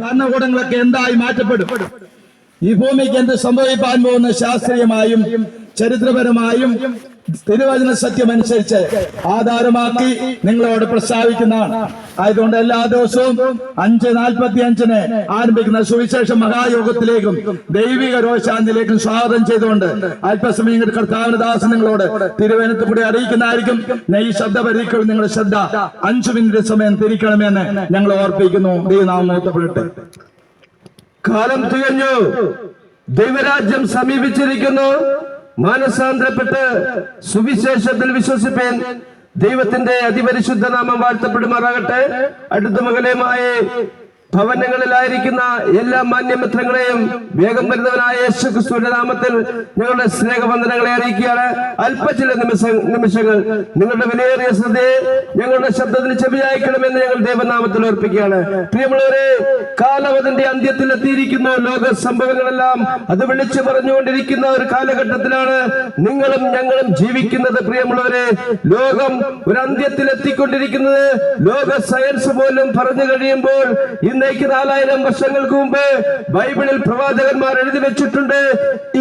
ഭരണകൂടങ്ങളൊക്കെ എന്തായി മാറ്റപ്പെടും? ഈ ഭൂമിക്ക് എന്ത് സംഭവിക്കാൻ പോകുന്ന ശാസ്ത്രീയമായും ചരിത്രപരമായും തിരുവചന സത്യമനുസരിച്ച് ആധാരമാക്കി നിങ്ങളോട് പ്രസ്താവിക്കുന്നതാണ്. ആയതുകൊണ്ട് എല്ലാ ദിവസവും 5:45 ആരംഭിക്കുന്ന സുവിശേഷ മഹായോഗത്തിലേക്കും ദൈവിക രോശാന്തിയിലേക്കും സ്വാഗതം ചെയ്തുകൊണ്ട് അല്പസമയം കർത്താവിന്റെ ദാസൻ നിങ്ങളോട് തിരുവചനത്തിൽ കൂടി അറിയിക്കുന്നതായിരിക്കും. ഈ ശബ്ദപരിധികൾ നിങ്ങളുടെ ശ്രദ്ധ 5 മിനിറ്റ് സമയം തിരിക്കണമെന്ന് ഞങ്ങൾ ഓർപ്പിക്കുന്നു. ദൈവനാമം മഹത്വപ്പെടട്ടെ. കാലം തികഞ്ഞു, ദൈവരാജ്യം സമീപിച്ചിരിക്കുന്നു. മാനസാന്തരപ്പെട്ട് സുവിശേഷത്തിൽ വിശ്വസിപ്പേൻ. ദൈവത്തിന്റെ അതിപരിശുദ്ധ നാമം വാഴ്ത്തപ്പെടുമാറാകട്ടെ. അടുത്ത മകലയുമായ ഭവനങ്ങളിലായിരിക്കുന്ന എല്ലാ മാന്യമിത്രങ്ങളെയും വേഗം വരുന്നവനായ യേശുക്രിസ്തുവിന്റെ നാമത്തിൽ ഞങ്ങളുടെ സ്നേഹവന്ദനങ്ങളെ അറിയിക്കുകയാണ്. ചില നിമിഷങ്ങൾ നിങ്ങളുടെ വിലയേറിയ ശ്രദ്ധയെ ഞങ്ങളുടെ ശബ്ദത്തിന് ചെവിയായിക്കണമെന്ന് ഞങ്ങൾ ദൈവനാമത്തിൽ ഓർപ്പിക്കുകയാണ്. പ്രിയമുള്ളവരെ, കാലം അതിന്റെ അന്ത്യത്തിൽ എത്തിയിരിക്കുന്നു. ലോക സംഭവങ്ങളെല്ലാം അത് വിളിച്ചു പറഞ്ഞുകൊണ്ടിരിക്കുന്ന ഒരു കാലഘട്ടത്തിലാണ് നിങ്ങളും ഞങ്ങളും ജീവിക്കുന്നത്. പ്രിയമുള്ളവരെ, ലോകം ഒരു അന്ത്യത്തിൽ എത്തിക്കൊണ്ടിരിക്കുന്നത് ലോക സയൻസ് പോലും പറഞ്ഞു കഴിയുമ്പോൾ 4000 വർഷങ്ങൾക്ക് മുമ്പ് ബൈബിളിൽ പ്രവാചകന്മാർ എഴുതി വെച്ചിട്ടുണ്ട്,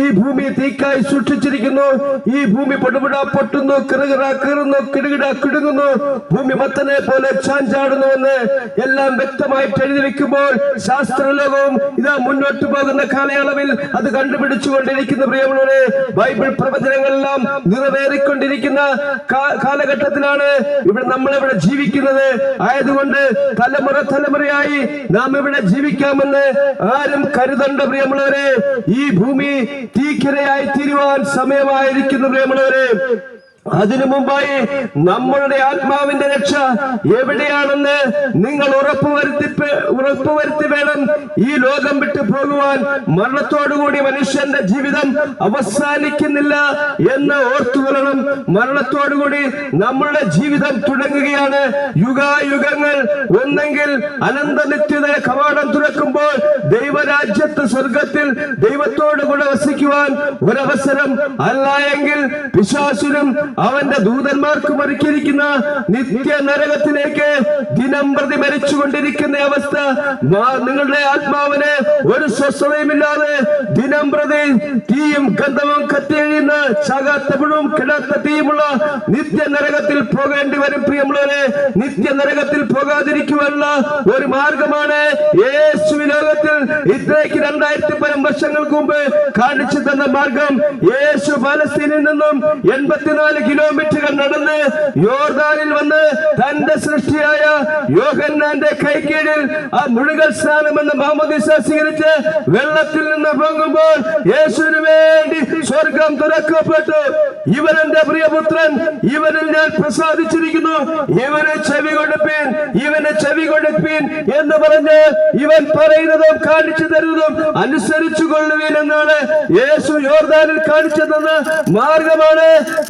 ഈ ഭൂമി തീക്കായി സൂക്ഷിച്ചിരിക്കുന്നു, ഈ ഭൂമി പൊടുപുട പൊട്ടുന്നു, കിറുകിറ കീറുന്നു, കിടുകിട കിടുങ്ങുന്നു, ഭൂമി മത്തനെ പോലെ ചാഞ്ചാടുന്നുവെന്ന് എല്ലാം വ്യക്തമായിട്ട് എഴുതി വെക്കുമ്പോൾ ശാസ്ത്രലോകവും ഇതാ മുന്നോട്ട് പോകുന്ന കാലയളവിൽ അത് കണ്ടുപിടിച്ചുകൊണ്ടിരിക്കുന്ന പ്രിയമുള്ളവരെ, ബൈബിൾ പ്രവചനങ്ങളെല്ലാം നിറവേറിക്കൊണ്ടിരിക്കുന്ന കാലഘട്ടത്തിലാണ് നമ്മളിവിടെ ജീവിക്കുന്നത്. ആയതുകൊണ്ട് തലമുറയായി നാം ഇവിടെ ജീവിക്കാമെന്ന് ആരും കരുതണ്ട പ്രിയമുള്ളവരെ. ഈ ഭൂമി തീക്കിരയായി തീരുവാൻ സമയമായിരിക്കുന്നു പ്രിയമുള്ളവരെ. അതിനു മുമ്പായി നമ്മളുടെ ആത്മാവിന്റെ രക്ഷ എവിടെയാണെന്ന് നിങ്ങൾ ഉറപ്പുവരുത്തി വേണം ഈ ലോകം വിട്ടു പോകുവാൻ. മരണത്തോടുകൂടി മനുഷ്യന്റെ ജീവിതം അവസാനിക്കുന്നില്ല എന്ന് ഓർത്തുകൊള്ളണം. മരണത്തോടുകൂടി നമ്മളുടെ ജീവിതം തുടങ്ങുകയാണ്. യുഗായുഗങ്ങൾ ഒന്നെങ്കിൽ അനന്ത നിത്യത കവാടം തുറക്കുമ്പോൾ ദൈവരാജ്യത്ത് സ്വർഗത്തിൽ ദൈവത്തോടു കൂടെ വസിക്കുവാൻ ഒരവസരം, അല്ല എങ്കിൽ പിശാചിനും അവന്റെ ദൂതന്മാർക്ക് ഒരുക്കിയിരിക്കുന്ന നിത്യ നരകത്തിലേക്ക് ദിനം പ്രതി മരിച്ചുകൊണ്ടിരിക്കുന്ന അവസ്ഥ. നിങ്ങളുടെ ആത്മാവിന് ഒരു സ്വസ്ഥതയുമില്ലാതെ ദിനം പ്രതി തീയും ഗന്ധവും കത്തിയെഴിയുന്ന ചാകാത്തപ്പഴും കിടാത്ത തീയുമുള്ള നിത്യ നരകത്തിൽ പോകേണ്ടി വരും പ്രിയമുള്ളവരെ. നിത്യ നരകത്തിൽ പോകാതിരിക്കുവാനുള്ള ഒരു മാർഗമാണ് യേശു ലോകത്തിൽ ഇത്രയ്ക്ക് 2000 വർഷങ്ങൾക്ക് മുമ്പ് കാണിച്ചു തന്ന മാർഗം. യേശു പാലസ്തീനിൽ നിന്നും 84 കിലോമീറ്ററുകൾ നടന്ന് യോർദാനിൽ വന്ന് തന്റെ സൃഷ്ടിയായ യോഹന്നാന്റെ കൈക്കീഴിൽ ആ മുഴുകൽ സ്നാനം എന്ന മാമോദീസ സ്വീകരിച്ച് വെള്ളത്തിൽ നിന്ന് പൊങ്ങുമ്പോൾ യേശുവിന് വേണ്ടി സ്വർഗം തുറക്കപ്പെട്ടു. ഇവൻ എന്റെ പ്രിയപുത്രൻ, ഇവനിൽ ഞാൻ പ്രസാദിച്ചിരിക്കുന്നു, ഇവന് ചെവി കൊടുപ്പീൻ, ഇവന് ചെവി കൊടുപ്പീൻ എന്ന് പറഞ്ഞ് ഇവൻ പറയുന്നതും കാണിച്ചു തരുന്നതും അനുസരിച്ചു കൊള്ളുവീൻ എന്നാണ് യേശു യോർദാനിൽ കാണിച്ചു തന്ന മാർഗമാണ്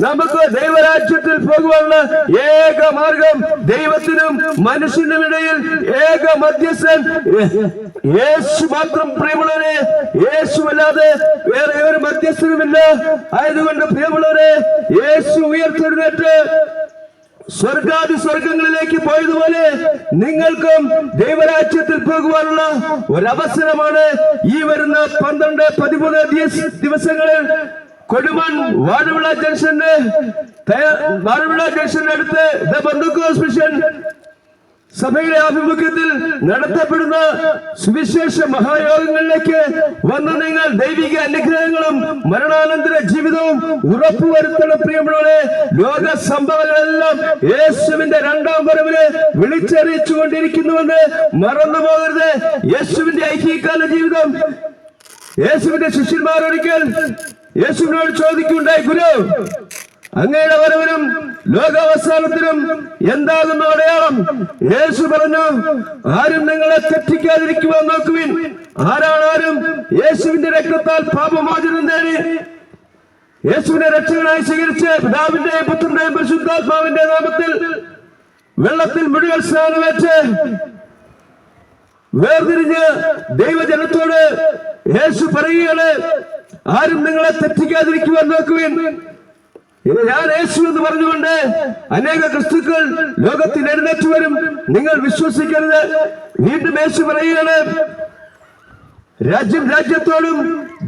നമുക്ക് ദൈവരാജ്യത്തിൽ പോകുവാനുള്ള ഏക മാർഗം. ദൈവത്തിനും മനുഷ്യനും ഇടയിൽ ഏക മധ്യസ്ഥൻ യേശു മാത്രം പ്രിയമുള്ളവരെ. യേശുവല്ലാതെ വേറെ ഒരു മധ്യസ്ഥനുമില്ല. ആയതുകൊണ്ട് പ്രിയമുള്ളവരെ, യേശു ഉയർത്തെഴുന്നേറ്റ് സ്വർഗാദി സ്വർഗങ്ങളിലേക്ക് പോയതുപോലെ നിങ്ങൾക്കും ദൈവരാജ്യത്തിൽ പോകുവാനുള്ള ഒരവസരമാണ് ഈ വരുന്ന 12-13 ദിവസങ്ങളിൽ കൊടുമൺ വാഴവിള ജംഗ്ഷന്റെ അടുത്ത് ദ ബന്ധുക്കോസ് മിഷൻ സഭയുടെ ആഭിമുഖ്യത്തിൽ നടത്തപ്പെടുന്ന സുവിശേഷ മഹായോഗങ്ങളിലേക്ക് വന്ന് നിങ്ങൾ ദൈവിക അനുഗ്രഹങ്ങളും മരണാനന്തര ജീവിതവും ഉറപ്പുവരുത്തണം പ്രിയമുള്ളവരെ. ലോക സംഭവങ്ങളെല്ലാം യേശുവിന്റെ 2ാം വരവില് വിളിച്ചറിയിച്ചു കൊണ്ടിരിക്കുന്നുവെന്ന് മറന്നു പോകരുത്. യേശുവിന്റെ ഐഹികകാല ജീവിതം, യേശുവിന്റെ ശിഷ്യന്മാരൊരിക്കൽ യേശുവിനോട് ചോദിക്കുകയുണ്ടായി, ഗുരു, അങ്ങയുടെ വരവിനും ലോകാവസാനത്തിനും എന്താകുന്നു അടയാളം? യേശു പറഞ്ഞു, ആരും നിങ്ങളെ തെറ്റിക്കാതിരിക്കുവാൻ നോക്കുവിൻ. ആരും യേശുവിന്റെ രക്തത്താൽ പാപമോചനം നേടി യേശുവിനെ രക്ഷകനായി സ്വീകരിച്ച് പിതാവിന്റെയും പുത്രന്റെയും പരിശുദ്ധാത്മാവിന്റെ നാമത്തിൽ വെള്ളത്തിൽ മുഴുവൻ സ്നാനമേറ്റ് വേർതിരിഞ്ഞ് ദൈവജനത്തോട് യേശു പറയുകയാണ്, ആരും നിങ്ങളെ തെറ്റിക്കാതിരിക്കുവാൻ നോക്കുവിൻ. ഞാൻ യേശു എന്ന് പറഞ്ഞുകൊണ്ട് അനേക ക്രിസ്തുക്കൾ ലോകത്തിൽ എഴുന്നേറ്റ് വരും, നിങ്ങൾ വിശ്വസിക്കരുത്. വീണ്ടും യേശു പറയുകയാണ്, രാജ്യം രാജ്യത്തോടും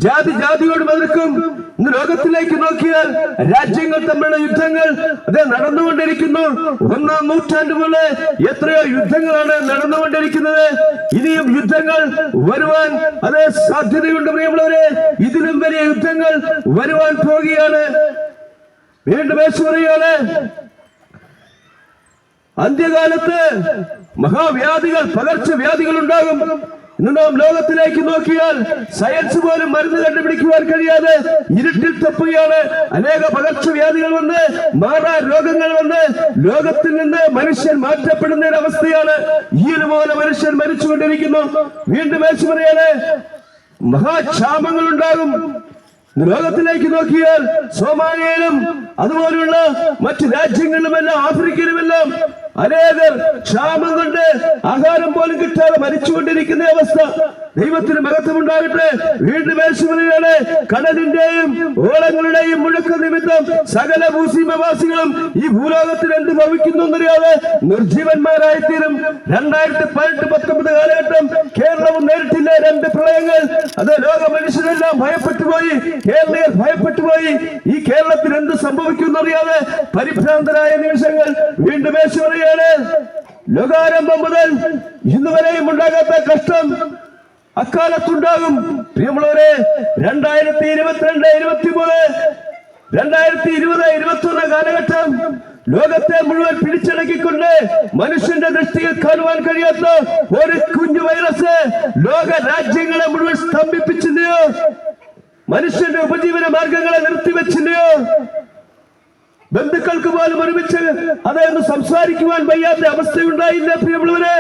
ജാതി ജാതിയോടും എതിർക്കും. ഇന്ന് ലോകത്തിലേക്ക് നോക്കിയാൽ രാജ്യങ്ങൾ തമ്മിലുള്ള യുദ്ധങ്ങൾ അത് നടന്നുകൊണ്ടിരിക്കുന്നു. 1-ാം നൂറ്റാണ്ട് പോലെ എത്രയോ യുദ്ധങ്ങളാണ് നടന്നുകൊണ്ടിരിക്കുന്നത്. ഇനിയും യുദ്ധങ്ങൾ വരുവാൻ അത് സാധ്യതയുണ്ട് പ്രിയമുള്ളവരെ. ഇതിലും വലിയ യുദ്ധങ്ങൾ വരുവാൻ പോകുകയാണ്. വീണ്ടും യേശു പറയുകയാണ്, അന്ത്യകാലത്ത് മഹാവ്യാധികൾ, പകർച്ചവ്യാധികൾ ഉണ്ടാകും. ഇന്ന് നാം ലോകത്തിലേക്ക് നോക്കിയാൽ സയൻസ് പോലും മരുന്ന് കണ്ടുപിടിക്കുവാൻ കഴിയാതെ ഇരുട്ടിൽ തപ്പുകയാണ്. അനേക പകർച്ചവ്യാധികൾ വന്ന്, മാറാ രോഗങ്ങൾ വന്ന് ലോകത്തിൽ നിന്ന് മനുഷ്യൻ മാറ്റപ്പെടുന്ന ഒരു അവസ്ഥയാണ്. ഈയിലുപോലെ മനുഷ്യൻ മരിച്ചുകൊണ്ടിരിക്കുന്നു. വീണ്ടും യേശു പറയാണ്, മഹാക്ഷാമങ്ങൾ ഉണ്ടാകും. ലോകത്തിലേക്ക് നോക്കിയാൽ സോമാലിയയിലും അതുപോലുള്ള മറ്റു രാജ്യങ്ങളിലുമെല്ലാം ആഫ്രിക്കയിലുമെല്ലാം അനേകർ ക്ഷാമം കൊണ്ട് ആഹാരം പോലും കിട്ടാതെ മരിച്ചുകൊണ്ടിരിക്കുന്ന അവസ്ഥ. ദൈവത്തിന് മഹത്വമുണ്ടാകട്ടെ. വീണ്ടും യേശു പറയുകയാണ്, കടലിന്റെയും ഓളങ്ങളുടെയും മുഴക്ക നിമിത്തം സകല ഭൂസീമവാസികളും ഈ ഭൂലോകത്തിൽ എന്ത് ഭവിക്കുന്നു എന്നറിയാതെ നിർജീവന്മാരായിത്തീരും. 2018-19 കാലഘട്ടം കേരളവും നേരിട്ടില്ല 2 പ്രളയങ്ങൾ. അത് ലോക മനുഷ്യരെല്ലാം ഭയപ്പെട്ടുപോയി, കേരളീയർ ഭയപ്പെട്ടുപോയി. ഈ കേരളത്തിൽ എന്ത് സംഭവിക്കുന്നറിയാതെ പരിഭ്രാന്തരായ നിമിഷങ്ങൾ. വീണ്ടും യേശു പറയുകയാണ്, ലോകാരംഭം മുതൽ ഇന്ന് വരെയും ഉണ്ടാകാത്ത കഷ്ടം അക്കാലത്തുണ്ടാകും. പ്രിയമുള്ളവരെ, 2022-23, 2020-21 കാലഘട്ടം ലോകത്തെ മുഴുവൻ പിടിച്ചടക്കിക്കൊണ്ട് മനുഷ്യന്റെ ദൃഷ്ടിയിൽ കാണുവാൻ കഴിയാത്ത ഒരു കുഞ്ഞു വൈറസ് ലോക രാജ്യങ്ങളെ മുഴുവൻ സ്തംഭിപ്പിച്ചില്ലയോ? മനുഷ്യന്റെ ഉപജീവന മാർഗങ്ങളെ നിർത്തിവെച്ചില്ലയോ? ബന്ധുക്കൾക്ക് പോലും ഒരുമിച്ച് അതൊന്ന് സംസാരിക്കുവാൻ വയ്യാത്ത അവസ്ഥയുണ്ടായില്ല. പ്രിയമുള്ളവരെ,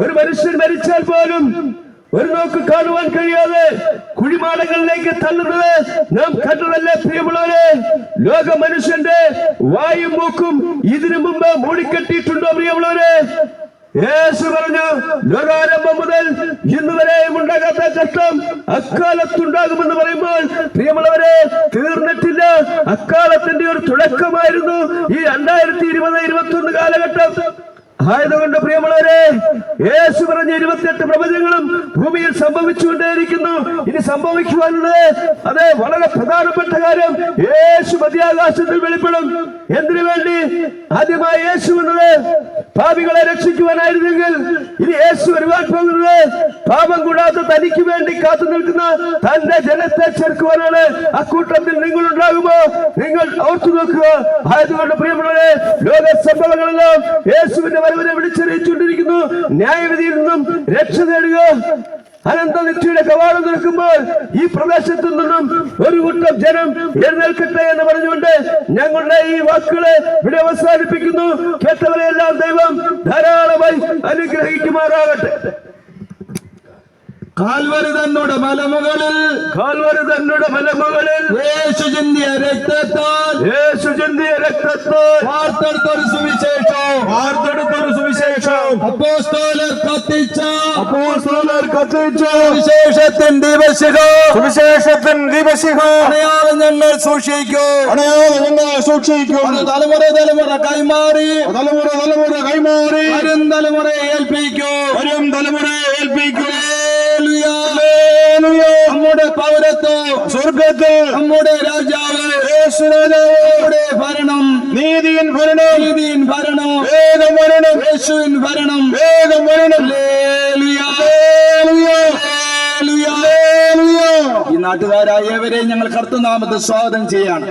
ഒരു മനുഷ്യൻ മരിച്ചാൽ പോലും ഒരു നോക്ക് കാണുവാൻ കഴിയാതെ കുഴിമാടങ്ങളിലേക്ക് തള്ളുന്നത് നാം കണ്ടതല്ലേ പ്രിയമുള്ളവരെ? ലോക മനുഷ്യന്റെ വായും മൂക്കും ഇതിനു മുമ്പ് മൂടിക്കെട്ടിയിട്ടുണ്ടോ പ്രിയമുള്ളവരെ? യേശു പറഞ്ഞു, ലോകാരംഭം മുതൽ ഇന്ന് വരെയും ഉണ്ടാകാത്ത കഷ്ടം അക്കാലത്തുണ്ടാകുമെന്ന് പറയുമ്പോൾ പ്രിയമുള്ളവരെ, തീർന്നിട്ടില്ല. അക്കാലത്തിന്റെ ഒരു തുടക്കമായിരുന്നു ഈ 2020-21 കാലഘട്ടം ആയതുകൊണ്ട് പ്രിയമുള്ളവരെ, യേശു പറഞ്ഞ 28 പ്രവചനങ്ങളും ഭൂമിയിൽ സംഭവിച്ചുകൊണ്ടേയിരിക്കുന്നു. ഇനി സംഭവിക്കുവാനുള്ളത് അത് വളരെ പ്രധാനപ്പെട്ട കാര്യം. യേശു മധ്യാകാശത്തിൽ വെളിപ്പെടും. എന്തിനു വേണ്ടി? ആദ്യമായി യേശു എന്നത് പാപികളെ രക്ഷിക്കുവാനായിരുന്നെങ്കിൽ ഇനി യേശു വരുവാൻ പോകുന്നത് പാപം കൂടാതെ തനിക്ക് വേണ്ടി കാത്തു നിൽക്കുന്ന തന്റെ ജനത്തെ ചേർക്കുവാനാണ്. അക്കൂട്ടത്തിൽ നിങ്ങൾ ഉണ്ടാകുമോ? നിങ്ങൾ ഓർത്തു നോക്കുക. ആയതുകൊണ്ട് പ്രിയമുള്ളവരെ, ലോക സംഭവങ്ങളെല്ലാം യേശുവിന്റെ വരവിനെ വിളിച്ചറിയിച്ചുകൊണ്ടിരിക്കുന്നു. ന്യായവിധിയിൽ നിന്നും രക്ഷ നേടുക. അനന്തനിത്യയുടെ കവാടം തുറക്കുമ്പോൾ ഈ പ്രദേശത്തു നിന്നും ഒരു കൂട്ടം ജനം എഴുന്നേൽക്കട്ടെ എന്ന് പറഞ്ഞുകൊണ്ട് ഞങ്ങളുടെ ഈ വാക്കുകളെ ഇവിടെ അവസാനിപ്പിക്കുന്നു. കേട്ടവരെയെല്ലാം ദൈവം ധാരാളമായി അനുഗ്രഹിക്കുമാറാകട്ടെ. കാൽവരി തന്നോട് മലമുകളിൽ യേശു ചിന്തിയ രക്തത്താൽ വാർത്തെടുത്തൊരു സുവിശേഷം അപ്പോസ്തലർ കത്തിച്ച സുവിശേഷത്തിൻ ദീപശിഖം അണയാതെ ഞങ്ങൾ സൂക്ഷിക്കും. തലമുറ കൈമാറി വരും തലമുറയെ ഏൽപ്പിക്കും. നമ്മുടെ പൗരത്വം സ്വർഗത്ത്, നമ്മുടെ രാജാവ് യേശുവിന്റെ ഭരണം, നീതിயின் ഭരണം, വേഗം വരണം, യേശുവിൻ ഭരണം വേഗം വരണം. ഈ നാട്ടുകാരായ ഏവരെയും ഞങ്ങൾ കർത്തനാമത്തിൽ സ്വാഗതം ചെയ്യാണ്.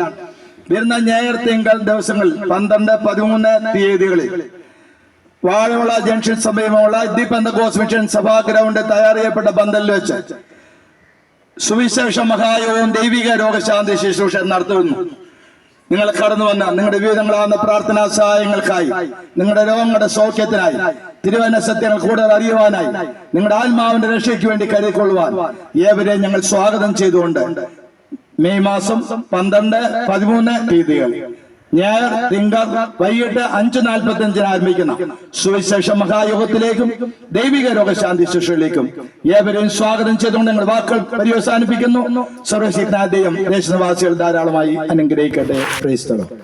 വരുന്ന ഞായർ തിങ്കൾ ദിവസങ്ങളിൽ 12, 13 തീയതികളിൽ വാഴമുള ജംഗ്ഷൻ സമീപമുള്ള ദി പെന്തക്കോസ്ത് മിഷൻ സഭാ ഗ്രൗണ്ട് തയ്യാർ ചെയ്യപ്പെട്ട പന്തലിൽ വെച്ച് സുവിശേഷ മഹായോഗവും ദൈവിക രോഗശാന്തി ശുശ്രൂഷ നടത്തുന്നു. നിങ്ങൾ കടന്നു വന്ന നിങ്ങളുടെ വിവിധങ്ങളാകുന്ന പ്രാർത്ഥനാ സഹായങ്ങൾക്കായി, നിങ്ങളുടെ രോഗങ്ങളുടെ സൗഖ്യത്തിനായി, തിരുവചന സത്യങ്ങൾ കൂടുതൽ അറിയുവാനായി, നിങ്ങളുടെ ആത്മാവിന്റെ രക്ഷയ്ക്ക് വേണ്ടി കരുതിക്കൊള്ളുവാൻ ഏവരെയും ഞങ്ങൾ സ്വാഗതം ചെയ്തുകൊണ്ട് മെയ് മാസം 12, 13 തീയതികൾ ഞായർ തിങ്കൾ വൈകിട്ട് 5:45 ആരംഭിക്കുന്ന സുവിശേഷ മഹായോഗത്തിലേക്കും ദൈവിക രോഗശാന്തി ശുശ്രൂഷയിലേക്കും ഏവരെയും സ്വാഗതം ചെയ്തുകൊണ്ട് ഞങ്ങൾ വാക്കുകൾ പര്യവസാനിപ്പിക്കുന്നു. സർവശക്തനായ ദൈവം ദേശനിവാസികൾ ധാരാളമായി അനുഗ്രഹിക്കട്ടെ. Praise the Lord.